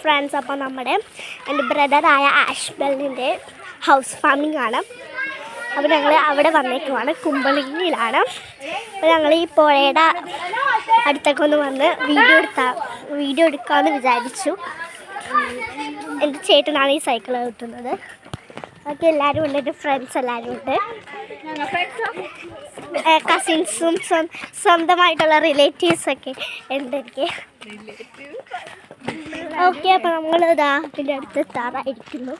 Friends, അപ്പോൾ എൻ്റെ ബ്രദറായ ആഷ്ബലിൻ്റെ house farming ആണ്. അപ്പോൾ ഞങ്ങൾ അവിടെ വന്നേക്കുവാണ്, കുമ്പളങ്ങിയിലാണ്. അപ്പോൾ ഞങ്ങൾ ഈ പുഴയുടെ അടുത്തൊക്കെ ഒന്ന് വന്ന് വീഡിയോ എടുക്കാമെന്ന് വിചാരിച്ചു. എൻ്റെ ചേട്ടനാണ് ഈ സൈക്കിൾ കിട്ടുന്നത്. ബാക്കി എല്ലാവരും ഉണ്ട്, എൻ്റെ ഫ്രണ്ട്സ് എല്ലാവരും ഉണ്ട്, കസിൻസും സ്വന്തമായിട്ടുള്ള റിലേറ്റീവ്സൊക്കെ ഉണ്ട് എനിക്ക്. ഓക്കെ, അപ്പോൾ നമ്മൾ ഇതിൻ്റെ അടുത്ത് എത്താറായിരിക്കുന്നു.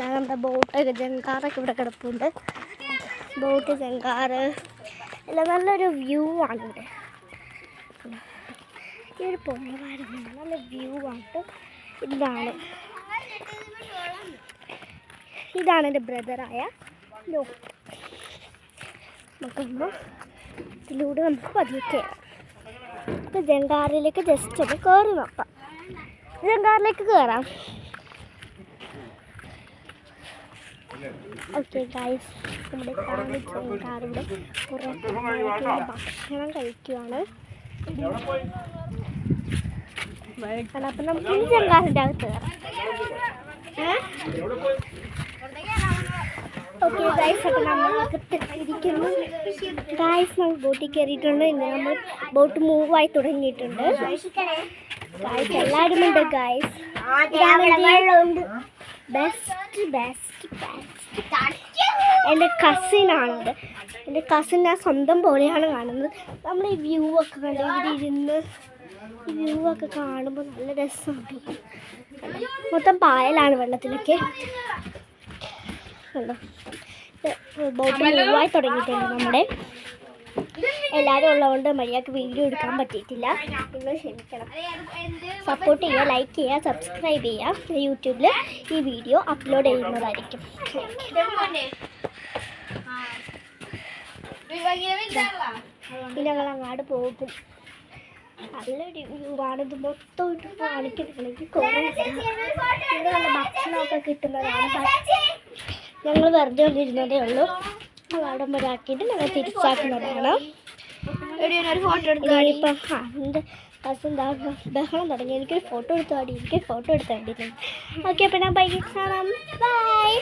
നമ്മുടെ ബോട്ടൊക്കെ ജങ്കാറൊക്കെ ഇവിടെ കിടപ്പുണ്ട്. ബോട്ട് ജങ്കാറ് എല്ലാം നല്ലൊരു വ്യൂ ആണ് ഇവിടെ. ഈ ഒരു പുഴവാടുന്നുണ്ട്, നല്ല വ്യൂ ആണ്. ഇതാണ് എൻ്റെ ബ്രദറായ ലോക്. നമുക്കൊന്ന് ഇതിലൂടെ നമുക്ക് പതിയെ കയറാം. അപ്പോൾ ജങ്കാറിലേക്ക് ജസ്റ്റ് ഒന്ന് കയറി നോക്കാം. ജങ്കാറിലേക്ക് കയറാം. ഓക്കെ ഗൈസ്, നമ്മുടെ ജങ്കാറിവിടെ പുറത്ത് ഭക്ഷണം കഴിക്കുവാണ്. അപ്പം നമുക്ക് ഈ ജങ്കാറിൻ്റെ അകത്ത് കയറാം. ഓക്കെ ഗൈസ്, അപ്പോൾ നമ്മൾ അകത്തിരിക്കുന്നു. ഗൈസ്, നമ്മൾ ബോട്ടിൽ കയറിയിട്ടുണ്ട്. ഇന്ന് നമ്മൾ ബോട്ട് മൂവായി തുടങ്ങിയിട്ടുണ്ട്. ഗൈസ് എല്ലാവരും ഉണ്ട്. ഗൈസ്, എൻ്റെ കസിനാണത്. എൻ്റെ കസിൻ ഞാൻ സ്വന്തം പോലെയാണ് കാണുന്നത്. നമ്മൾ ഈ വ്യൂ ഒക്കെ കണ്ട് ഇവിടെ ഇരുന്ന് ഈ വ്യൂ ഒക്കെ കാണുമ്പോൾ നല്ല രസമുണ്ട്. മൊത്തം പായലാണ് വെള്ളത്തിലൊക്കെ. ബോട്ട് മൂവായി തുടങ്ങിയിട്ടുണ്ട്. നമ്മുടെ എല്ലാവരും ഉള്ളതുകൊണ്ട് മര്യാദക്ക് വീഡിയോ എടുക്കാൻ പറ്റിയിട്ടില്ല. നിങ്ങൾ ക്ഷമിക്കണം. സപ്പോർട്ട് ചെയ്യുക, ലൈക്ക് ചെയ്യുക, സബ്സ്ക്രൈബ് ചെയ്യുക. യൂട്യൂബിൽ ഈ വീഡിയോ അപ്ലോഡ് ചെയ്യുന്നതായിരിക്കും. ഇനി ഞങ്ങൾ അങ്ങോട്ട് പോകും. നല്ലൊരു വ്യൂ ആണ്. ഇത് മൊത്തം ഇട്ട് കാണിക്കുന്നുണ്ടെങ്കിൽ കുറേ നല്ല ഭക്ഷണമൊക്കെ കിട്ടുന്നതാണ്. ഞങ്ങൾ വെറുതെ വന്നിരുന്നതേ ഉള്ളൂ. അവിടെ ഒരാക്കിയിട്ട് ഞങ്ങൾ തിരിച്ചാക്കുന്നതാണ്. ഇനിയിപ്പം എൻ്റെ കസിൻ ബഹളം തുടങ്ങി. എനിക്കൊരു ഫോട്ടോ എടുത്താടി. ഓക്കെ, അപ്പോൾ ഞാൻ ബൈ കാണാം. ബൈ.